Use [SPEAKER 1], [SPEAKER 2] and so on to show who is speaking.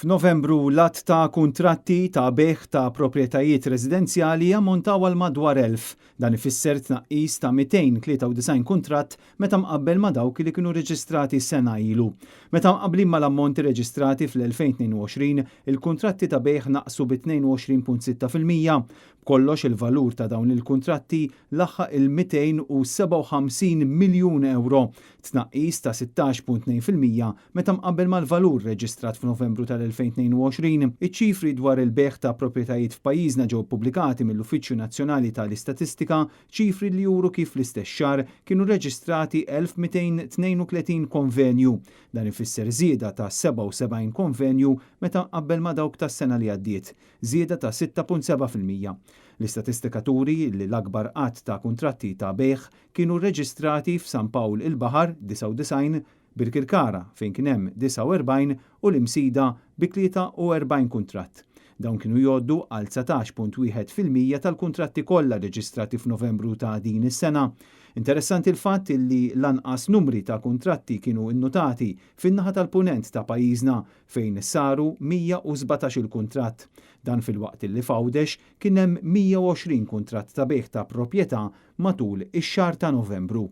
[SPEAKER 1] F'Novembru l-att ta' kuntratti ta' beħ ta' proprjetajiet residenzjali ammontaw għal madwar 1000. Dan ifisser tnaqqis ta' 293 kuntratt meta mqabbel ma' dawk li kienu reġistrati sena ilu. Meta mqabblin mal-ammonti reġistrati fl-2022, il-kuntratti ta' beħ naqsu b'22.6%. Kollox il-valur ta' dawn il-kuntratti laħħaq il-257 miljun euro, tnaqqis ta' 16.2% meta mqabbel mal-valur reġistrat f'Novembru tal-2022. Iċ-ċifri dwar il-beħ ta' proprjetajiet f'pajjiżna ġew pubblikati mill-Uffiċċju Nazzjonali tal-Istatistika, ċifri li juru kif l-istess xahar kienu reġistrati 1232 konvenju. Dan ifisser żieda ta' 77 konvenju meta mqabbel ma' dawk tas-sena li għaddiet, żieda ta' 6.7%. L-istatistika turi li l-akbar qatt ta' kuntratti ta' beħ kienu reġistrati f'San Pawl il-Baħar 99, Birkirkara fejn kien hemm 49 u l-Imsida bi 43 kuntratt. Dawn kienu jgħoddu għal 19.1% tal-kuntratti kollha reġistrati f'Novembru ta' din is-sena. Interessanti l-fatt li lanqas numri ta' kuntratti kienu innotati fin-naħa tal-punent ta' pajjiżna fejn saru 117 kuntratt. Dan fil-waqt li f'Għawdex kien hemm 120 kuntratt ta' beħ ta' proprjetà matul ix-xahar ta' Novembru.